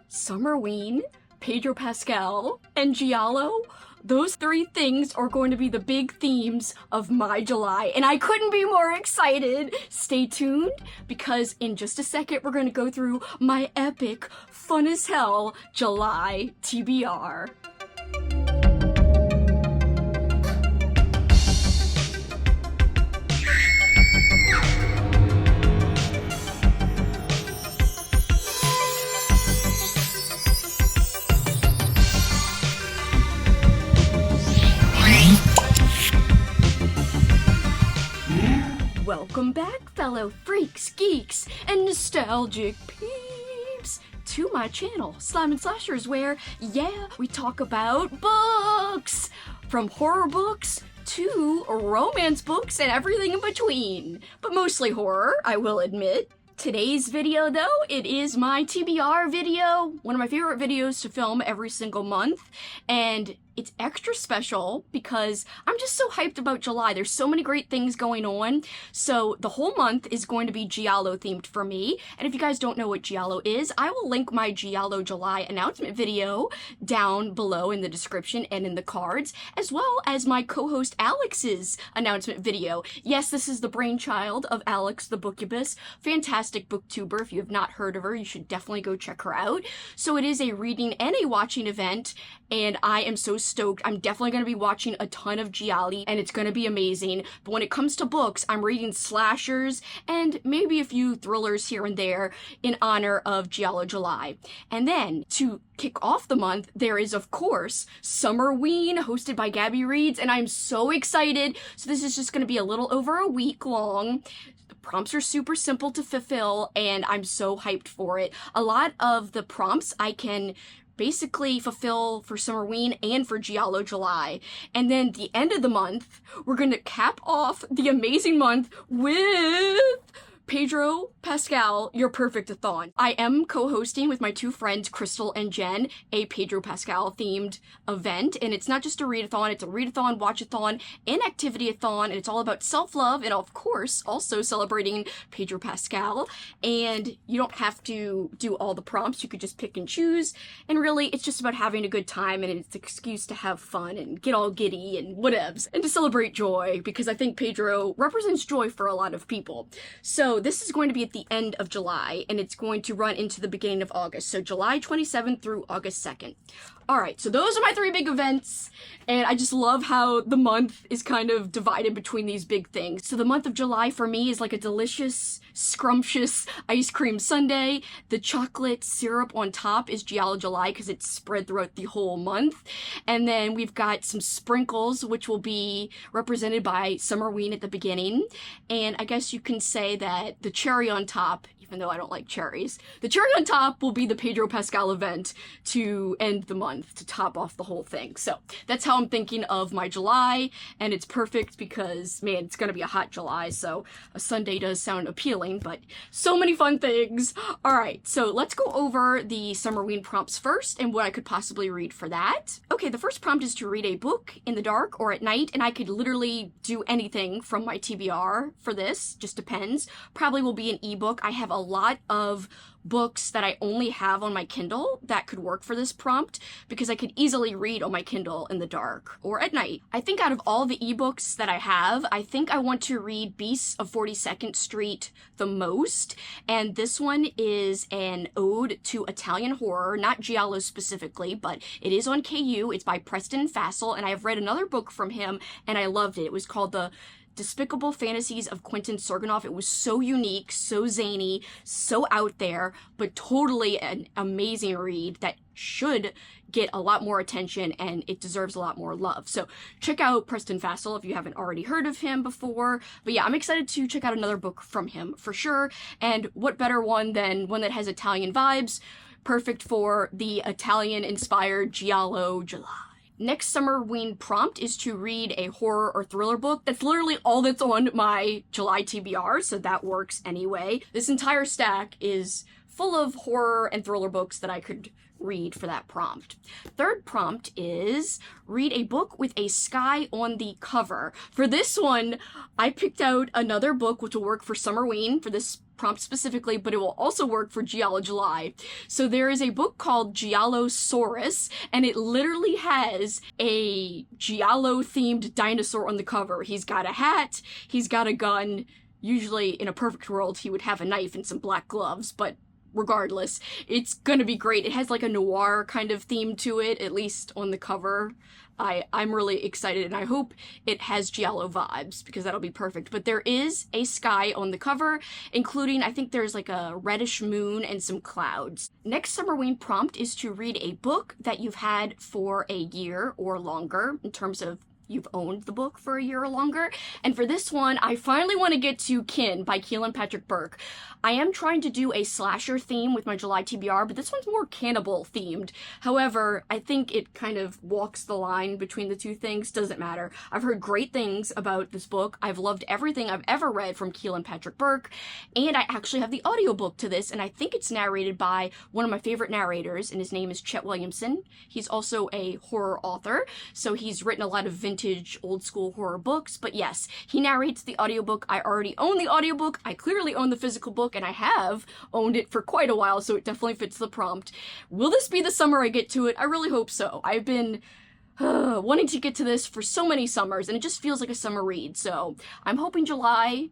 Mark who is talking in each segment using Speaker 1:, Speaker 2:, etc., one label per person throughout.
Speaker 1: Summerween, Pedro Pascal, and Giallo. Those three things are going to be the big themes of my July, and I couldn't be more excited. Stay tuned, because in just a second we're going to go through my epic, fun as hell July TBR. Welcome back, fellow freaks, geeks, and nostalgic peeps, to my channel, Slime and Slashers, where, yeah, we talk about books! From horror books to romance books and everything in between. But mostly horror, I will admit. Today's video, though, it is my TBR video, one of my favorite videos to film every single month, and it's extra special because I'm just so hyped about July. There's so many great things going on. So the whole month is going to be Giallo themed for me. And if you guys don't know what Giallo is, I will link my Giallo July announcement video down below in the description and in the cards, as well as my co-host Alex's announcement video. Yes, this is the brainchild of Alex the Bookubus, fantastic booktuber. If you have not heard of her, you should definitely go check her out. So it is a reading and a watching event, and I am so stoked. I'm definitely going to be watching a ton of Gialli, and it's going to be amazing. But when it comes to books, I'm reading slashers and maybe a few thrillers here and there in honor of Giallo July. And then, to kick off the month, there is, of course, Summerween, hosted by Gabby Reads, and I'm so excited. So this is just going to be a little over a week long. Prompts are super simple to fulfill, and I'm so hyped for it. A lot of the prompts I can basically fulfill for Summerween and for Giallo July. And then the end of the month, we're going to cap off the amazing month with Pedro Pascal, your Perfect-a-thon. I am co-hosting with my two friends, Crystal and Jen, a Pedro Pascal themed event. And it's not just a readathon, it's a readathon, watchathon, and activity-a-thon. And it's all about self-love and, of course, also celebrating Pedro Pascal. And you don't have to do all the prompts, you could just pick and choose. And really, it's just about having a good time, and it's an excuse to have fun and get all giddy and whatevs. And to celebrate joy, because I think Pedro represents joy for a lot of people. So this is going to be at the end of July, and it's going to run into the beginning of August. So July 27th through August 2nd. Alright, so those are my three big events, and I just love how the month is kind of divided between these big things. So the month of July for me is like a delicious, scrumptious ice cream sundae. The chocolate syrup on top is Giallo July because it's spread throughout the whole month. And then we've got some sprinkles, which will be represented by Summerween at the beginning. And I guess you can say that the cherry on top, even though I don't like cherries, the cherry on top will be the Pedro Pascal event to end the month, to top off the whole thing. So that's how I'm thinking of my July, and it's perfect because, man, it's gonna be a hot July, so a Sunday does sound appealing, but so many fun things. Alright, so let's go over the Summerween prompts first and what I could possibly read for that. Okay, the first prompt is to read a book in the dark or at night, and I could literally do anything from my TBR for this, just depends. Probably will be an ebook. I have a lot of books that I only have on my Kindle that could work for this prompt because I could easily read on my Kindle in the dark or at night. I think out of all the ebooks that I have, I think I want to read Beasts of 42nd Street the most, and this one is an ode to Italian horror, not Giallo specifically, but it is on KU. It's by Preston Fassel, and I have read another book from him and I loved it. It was called The Despicable Fantasies of Quentin Sorgonoff. It was so unique, so zany, so out there, but totally an amazing read that should get a lot more attention, and it deserves a lot more love. So check out Preston Fassel if you haven't already heard of him before. But yeah, I'm excited to check out another book from him for sure. And what better one than one that has Italian vibes? Perfect for the Italian-inspired Giallo July. Next Summerween prompt is to read a horror or thriller book. That's literally all that's on my July TBR, so that works anyway. This entire stack is full of horror and thriller books that I could read for that prompt. Third prompt is read a book with a sky on the cover. For this one, I picked out another book which will work for Summerween for this prompt specifically, but it will also work for Giallo July. So there is a book called Giallosaurus, and it literally has a Giallo-themed dinosaur on the cover. He's got a hat, he's got a gun. Usually, in a perfect world, he would have a knife and some black gloves, but regardless, it's gonna be great. It has like a noir kind of theme to it, at least on the cover. I'm really excited, and I hope it has Giallo vibes, because that'll be perfect. But there is a sky on the cover, including, I think there's like a reddish moon and some clouds. Next Summerween prompt is to read a book that you've had for a year or longer, in terms of you've owned the book for a year or longer. And for this one, I finally want to get to Kin by Keelan Patrick Burke. I am trying to do a slasher theme with my July TBR, but this one's more cannibal themed. However, I think it kind of walks the line between the two things. Doesn't matter. I've heard great things about this book. I've loved everything I've ever read from Keelan Patrick Burke, and I actually have the audiobook to this, and I think it's narrated by one of my favorite narrators, and his name is Chet Williamson. He's also a horror author, so he's written a lot of vintage, old school horror books, but yes, he narrates the audiobook. I already own the audiobook. I clearly own the physical book, and I have owned it for quite a while, so it definitely fits the prompt. Will this be the summer I get to it? I really hope so. I've been wanting to get to this for so many summers, and it just feels like a summer read, so I'm hoping July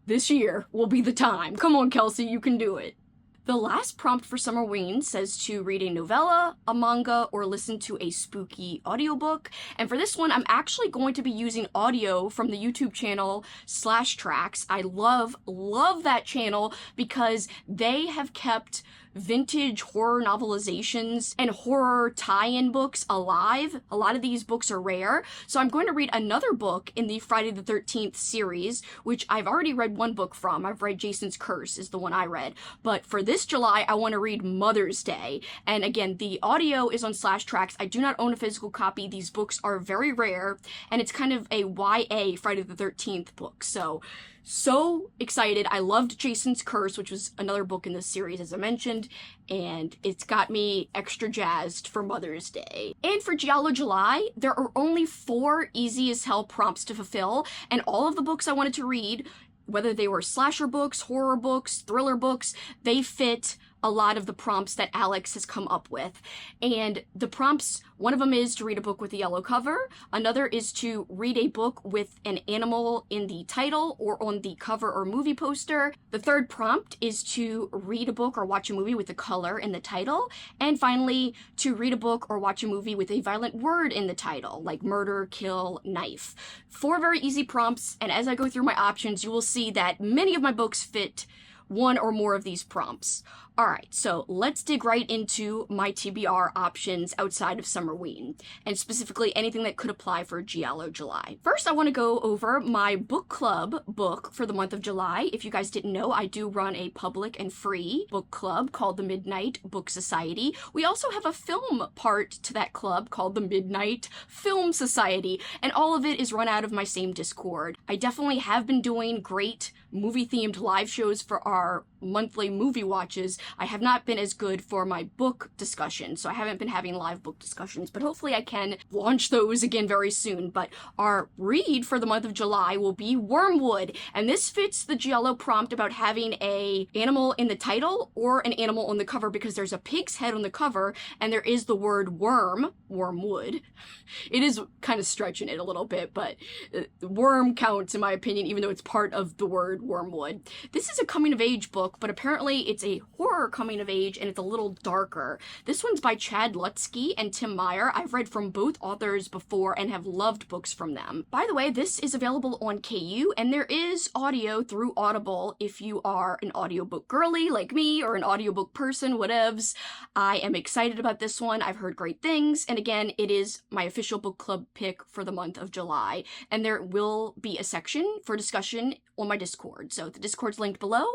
Speaker 1: this year will be the time. Come on, Kelsey, you can do it. The last prompt for Summerween says to read a novella, a manga, or listen to a spooky audiobook. And for this one, I'm actually going to be using audio from the YouTube channel /Tracks. I love that channel because they have kept vintage horror novelizations and horror tie-in books alive. A lot of these books are rare. So I'm going to read another book in the Friday the 13th series, which I've already read one book from. I've read Jason's Curse is the one I read. But for this July, I want to read Mother's Day. And again, the audio is on /Tracks. I do not own a physical copy. These books are very rare, and it's kind of a YA Friday the 13th book. So excited. I loved Jason's Curse, which was another book in this series, as I mentioned, and it's got me extra jazzed for Mother's Day. And for Giallo July, there are only 4 easy as hell prompts to fulfill, and all of the books I wanted to read, whether they were slasher books, horror books, thriller books, they fit a lot of the prompts that Alex has come up with. And the prompts, one of them is to read a book with a yellow cover. Another is to read a book with an animal in the title or on the cover or movie poster. The third prompt is to read a book or watch a movie with a color in the title. And finally, to read a book or watch a movie with a violent word in the title, like murder, kill, knife. 4 very easy prompts, and as I go through my options, you will see that many of my books fit one or more of these prompts. Alright, so let's dig right into my TBR options outside of Summerween, and specifically anything that could apply for Giallo July. First, I want to go over my book club book for the month of July. If you guys didn't know, I do run a public and free book club called the Midnight Book Society. We also have a film part to that club called the Midnight Film Society, and all of it is run out of my same Discord. I definitely have been doing great movie-themed live shows for our monthly movie watches. I have not been as good for my book discussion, so I haven't been having live book discussions, but hopefully I can launch those again very soon. But our read for the month of July will be Wormwood, and this fits the Giallo prompt about having a animal in the title or an animal on the cover, because there's a pig's head on the cover and there is the word worm, wormwood. It is kind of stretching it a little bit, but worm counts in my opinion, even though it's part of the word wormwood. This is a coming of age book, but apparently it's a horror coming of age and it's a little darker. This one's by Chad Lutsky and Tim Meyer. I've read from both authors before and have loved books from them. By the way, this is available on KU, and there is audio through Audible if you are an audiobook girly like me or an audiobook person, whatevs. I am excited about this one. I've heard great things, and again, it is my official book club pick for the month of July, and there will be a section for discussion on my Discord, so the Discord's linked below.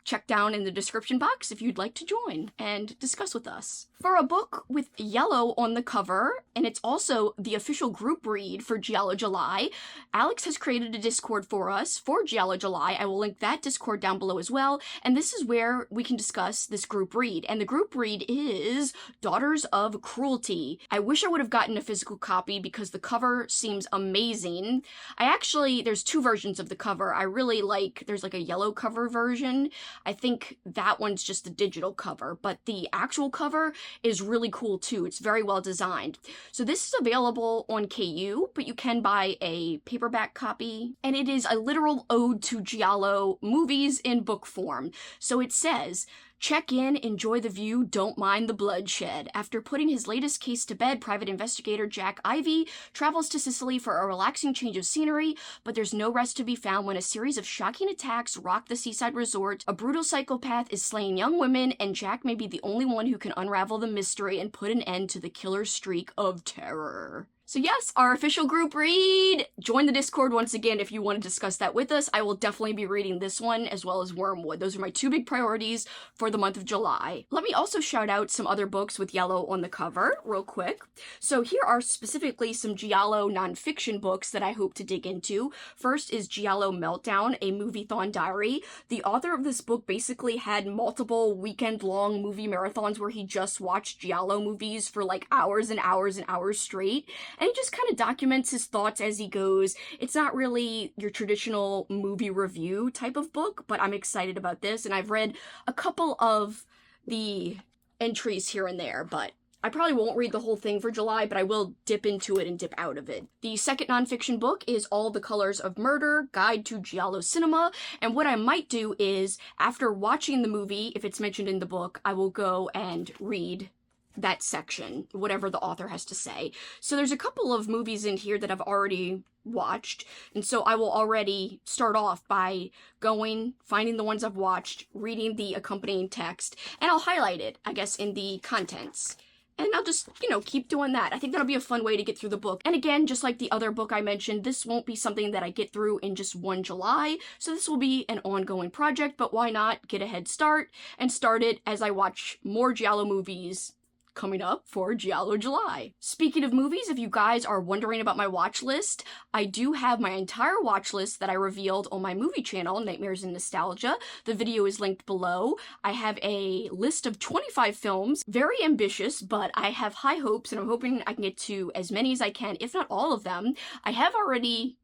Speaker 1: check down in the description box if you'd like to join and discuss with us. For a book with yellow on the cover, and it's also the official group read for Giallo July, Alex has created a Discord for us for Giallo July. I will link that Discord down below as well, and this is where we can discuss this group read. And the group read is Daughters of Cruelty. I wish I would have gotten a physical copy because the cover seems amazing. There's two versions of the cover. I really like, there's like a yellow cover version. I think that one's just the digital cover, but the actual cover is really cool too. It's very well designed. So this is available on KU, but you can buy a paperback copy, and it is a literal ode to Giallo movies in book form. So it says, "Check in, enjoy the view, don't mind the bloodshed. After putting his latest case to bed, private investigator Jack Ivy travels to Sicily for a relaxing change of scenery, but there's no rest to be found when a series of shocking attacks rock the seaside resort. A brutal psychopath is slaying young women, and Jack may be the only one who can unravel the mystery and put an end to the killer's streak of terror." So yes, our official group read. Join the Discord once again if you want to discuss that with us. I will definitely be reading this one as well as Wormwood. Those are my two big priorities for the month of July. Let me also shout out some other books with yellow on the cover real quick. So here are specifically some Giallo nonfiction books that I hope to dig into. First is Giallo Meltdown, a movie-thon diary. The author of this book basically had multiple weekend-long movie marathons where he just watched Giallo movies for like hours and hours and hours straight. And he just kind of documents his thoughts as he goes. It's not really your traditional movie review type of book, but I'm excited about this. And I've read a couple of the entries here and there, but I probably won't read the whole thing for July, but I will dip into it and dip out of it. The second nonfiction book is All the Colors of Murder, Guide to Giallo Cinema. And what I might do is, after watching the movie, if it's mentioned in the book, I will go and read that section, whatever the author has to say. So there's a couple of movies in here that I've already watched, and so I will already start off by finding the ones I've watched, reading the accompanying text, and I'll highlight it, I guess, in the contents. And I'll just, keep doing that. I think that'll be a fun way to get through the book. And again, just like the other book I mentioned, this won't be something that I get through in just one July. So this will be an ongoing project, but why not get a head start and start it as I watch more Giallo movies coming up for Giallo July. Speaking of movies, if you guys are wondering about my watch list, I do have my entire watch list that I revealed on my movie channel, Nightmares and Nostalgia. The video is linked below. I have a list of 25 films, very ambitious, but I have high hopes and I'm hoping I can get to as many as I can, if not all of them. I have already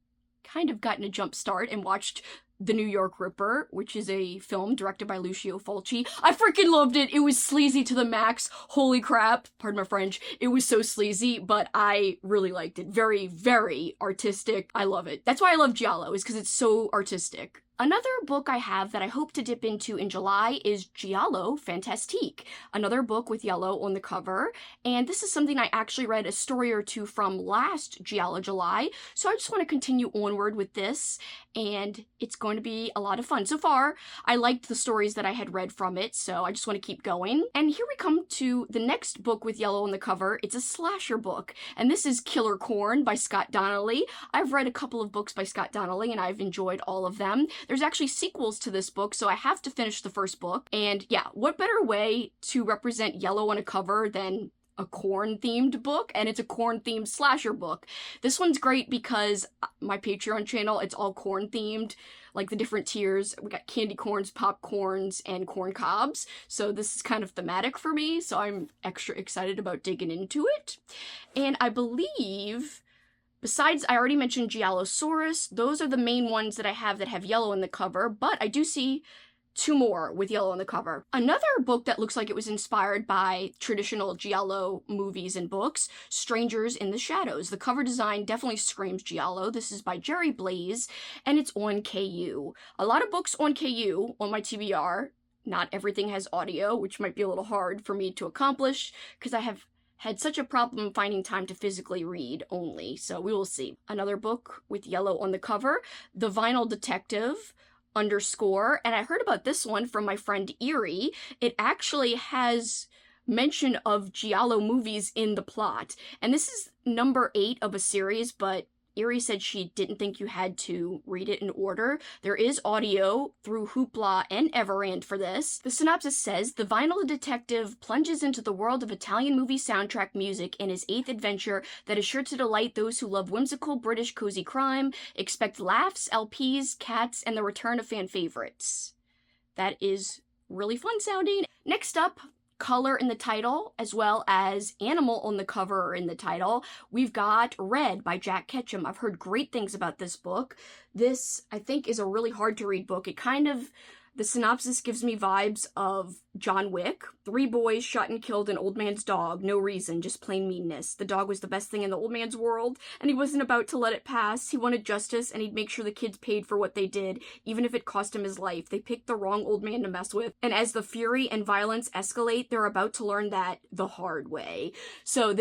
Speaker 1: kind of gotten a jump start and watched The New York Ripper, which is a film directed by Lucio Fulci. I freaking loved it. It was sleazy to the max. Holy crap. Pardon my French. It was so sleazy, but I really liked it. Very, very artistic. I love it. That's why I love Giallo, is because it's so artistic. Another book I have that I hope to dip into in July is Giallo Fantastique, another book with yellow on the cover, and this is something I actually read a story or two from last Giallo July, so I just want to continue onward with this, and it's going to be a lot of fun. So far, I liked the stories that I had read from it, so I just want to keep going. And here we come to the next book with yellow on the cover. It's a slasher book, and this is Killer Corn by Scott Donnelly. I've read a couple of books by Scott Donnelly, and I've enjoyed all of them. There's actually sequels to this book, so I have to finish the first book. And yeah, what better way to represent yellow on a cover than a corn-themed book? And it's a corn-themed slasher book. This one's great because my Patreon channel, it's all corn-themed, like the different tiers. We got candy corns, popcorns, and corn cobs. So this is kind of thematic for me, so I'm extra excited about digging into it. And I believe, besides, I already mentioned Giallosaurus. Those are the main ones that I have that have yellow in the cover, but I do see two more with yellow on the cover. Another book that looks like it was inspired by traditional Giallo movies and books, Strangers in the Shadows. The cover design definitely screams Giallo. This is by Jerry Blaze, and it's on KU. A lot of books on KU on my TBR. Not everything has audio, which might be a little hard for me to accomplish, because I have had such a problem finding time to physically read only, so we will see. Another book with yellow on the cover, The Vinyl Detective, _, and I heard about this one from my friend Erie. It actually has mention of Giallo movies in the plot, and this is number 8 of a series, but Erie said she didn't think you had to read it in order. There is audio through Hoopla and Everand for this. The synopsis says, the vinyl detective plunges into the world of Italian movie soundtrack music in his 8th adventure that is sure to delight those who love whimsical British cozy crime. Expect laughs, LPs, cats, and the return of fan favorites. That is really fun sounding. Next up, color in the title, as well as animal on the cover or in the title. We've got Red by Jack Ketchum. I've heard great things about this book. This, I think, is a really hard to read book. The synopsis gives me vibes of John Wick. 3 boys shot and killed an old man's dog. No reason, just plain meanness. The dog was the best thing in the old man's world, and he wasn't about to let it pass. He wanted justice, and he'd make sure the kids paid for what they did, even if it cost him his life. They picked the wrong old man to mess with, and as the fury and violence escalate, they're about to learn that the hard way. So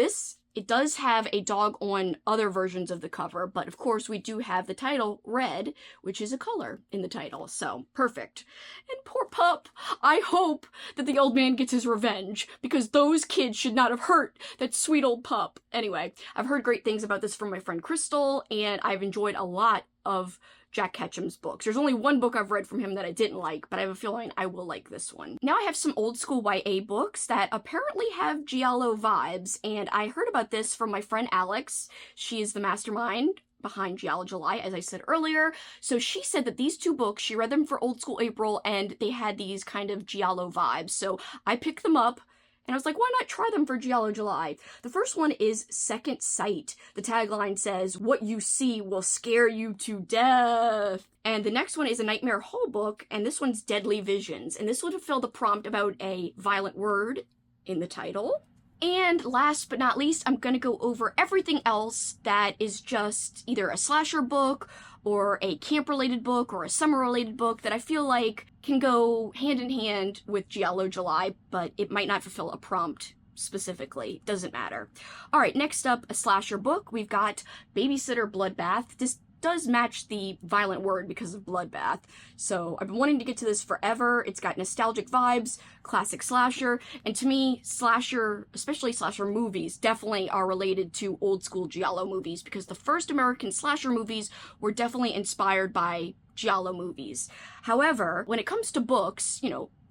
Speaker 1: it does have a dog on other versions of the cover, but of course we do have the title, Red, which is a color in the title, so perfect. And poor pup, I hope that the old man gets his revenge, because those kids should not have hurt that sweet old pup. Anyway, I've heard great things about this from my friend Crystal, and I've enjoyed a lot of Jack Ketchum's books. There's only one book I've read from him that I didn't like, but I have a feeling I will like this one. Now I have some old school YA books that apparently have Giallo vibes, and I heard about this from my friend Alex. She is the mastermind behind Giallo July, as I said earlier. So she said that these 2 books, she read them for Old School April, and they had these kind of Giallo vibes. So I picked them up, and I was like, why not try them for Giallo July? The first one is Second Sight. The tagline says, what you see will scare you to death. And the next one is a Nightmare Hall book, and this one's Deadly Visions. And this would have filled the prompt about a violent word in the title. And last but not least, I'm going to go over everything else that is just either a slasher book or a camp-related book or a summer-related book that I feel like can go hand in hand with Giallo July, but it might not fulfill a prompt specifically. Doesn't matter. Alright, next up, a slasher book. We've got Babysitter Bloodbath. This does match the violent word because of bloodbath. So I've been wanting to get to this forever. It's got nostalgic vibes, classic slasher, and to me, slasher, especially slasher movies, definitely are related to old school Giallo movies because the first American slasher movies were definitely inspired by Giallo movies. However, when it comes to books,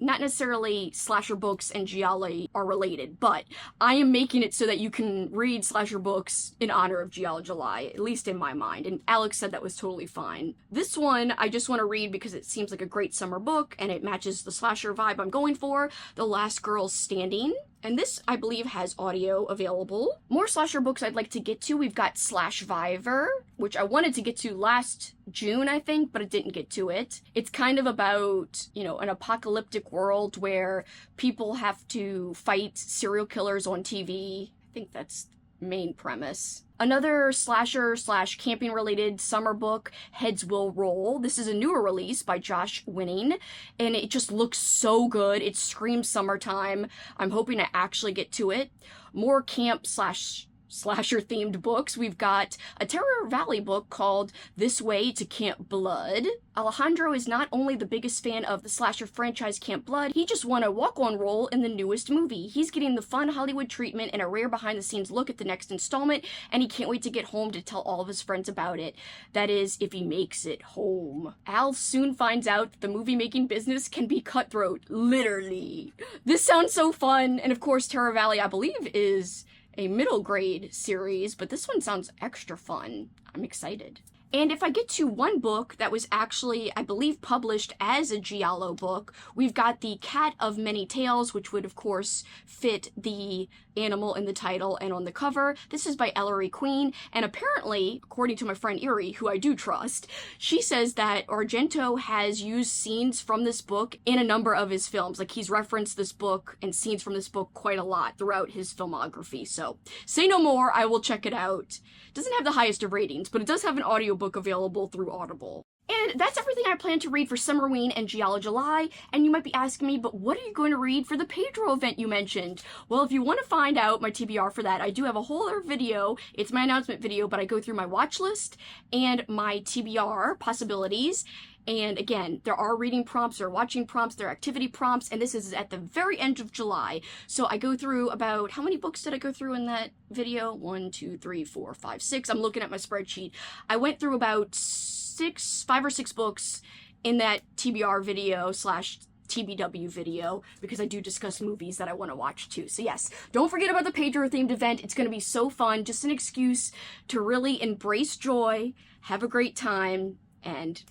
Speaker 1: not necessarily slasher books and Giallo are related, but I am making it so that you can read slasher books in honor of Giallo July, at least in my mind, and Alex said that was totally fine. This one, I just want to read because it seems like a great summer book, and it matches the slasher vibe I'm going for, The Last Girl Standing. And this, I believe, has audio available. More slasher books I'd like to get to. We've got Slashviver, which I wanted to get to last June, I think, but I didn't get to it. It's kind of about, an apocalyptic world where people have to fight serial killers on TV. I think that's the main premise. Another slasher/camping related summer book, Heads Will Roll. This is a newer release by Josh Winning, and it just looks so good. It screams summertime. I'm hoping to actually get to it. More camp/slasher themed books. We've got a Terror Valley book called This Way to Camp Blood. Alejandro is not only the biggest fan of the slasher franchise Camp Blood, he just won a walk-on role in the newest movie. He's getting the fun Hollywood treatment and a rare behind-the-scenes look at the next installment, and he can't wait to get home to tell all of his friends about it. That is, if he makes it home. Al soon finds out that the movie-making business can be cutthroat, literally. This sounds so fun, and of course Terror Valley, I believe, is a middle grade series, but this one sounds extra fun. I'm excited. And if I get to one book that was actually, I believe, published as a Giallo book, we've got The Cat of Many Tails, which would, of course, fit the animal in the title and on the cover. This is by Ellery Queen, and apparently, according to my friend Erie, who I do trust, she says that Argento has used scenes from this book in a number of his films. Like, he's referenced this book and scenes from this book quite a lot throughout his filmography. So, say no more, I will check it out. It doesn't have the highest of ratings, but it does have an audiobook available through Audible. And that's everything I plan to read for Summerween and Giallo July. And you might be asking me, but what are you going to read for the Pedro event you mentioned? Well, if you want to find out my TBR for that, I do have a whole other video. It's my announcement video, but I go through my watch list and my TBR possibilities. And again, there are reading prompts, there are watching prompts, there are activity prompts, and this is at the very end of July. So I go through about, how many books did I go through in that video? 1, 2, 3, 4, 5, 6. I'm looking at my spreadsheet. I went through about 5 or 6 books in that TBR video slash TBW video, because I do discuss movies that I want to watch too. So yes, don't forget about the Pedro themed event. It's going to be so fun. Just an excuse to really embrace joy, have a great time, and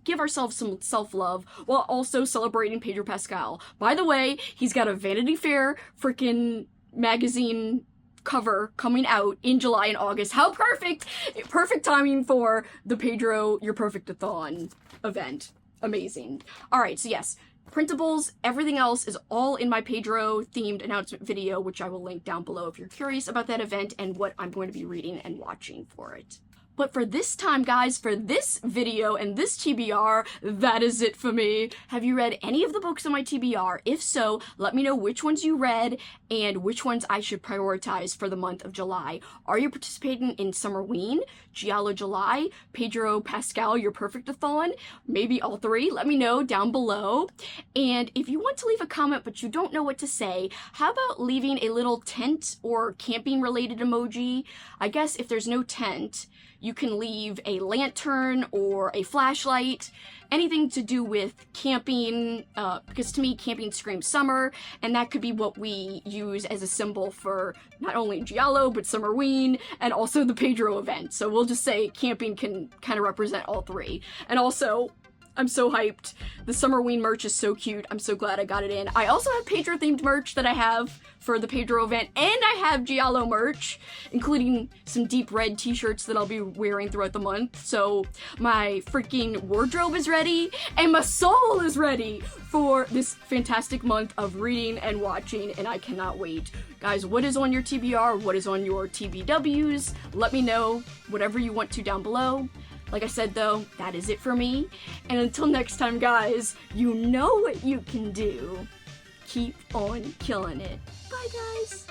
Speaker 1: give ourselves some self-love while also celebrating Pedro Pascal. By the way, he's got a Vanity Fair freaking magazine cover coming out in July and August. How perfect! Perfect timing for the Pedro Your Perfect-a-thon event. Amazing. Alright, so yes, printables, everything else is all in my Pedro themed announcement video, which I will link down below if you're curious about that event and what I'm going to be reading and watching for it. But for this time, guys, for this video and this TBR, that is it for me. Have you read any of the books in my TBR? If so, let me know which ones you read and which ones I should prioritize for the month of July. Are you participating in Summerween, Giallo July, Pedro Pascal Your Perfect-a-thon? Maybe all 3? Let me know down below. And if you want to leave a comment but you don't know what to say, how about leaving a little tent or camping related emoji? I guess if there's no tent, you can leave a lantern or a flashlight, anything to do with camping, because to me, camping screams summer, and that could be what we use as a symbol for not only Giallo, but Summerween, and also the Pedro event. So we'll just say camping can kind of represent all 3. And also, I'm so hyped. The Summerween merch is so cute. I'm so glad I got it in. I also have Pedro themed merch that I have for the Pedro event, and I have Giallo merch, including some deep red t-shirts that I'll be wearing throughout the month. So my freaking wardrobe is ready, and my soul is ready for this fantastic month of reading and watching, and I cannot wait. Guys, what is on your TBR? What is on your TBWs? Let me know, whatever you want to down below. Like I said though, that is it for me. And until next time, guys, you know what you can do. Keep on killing it. Bye, guys.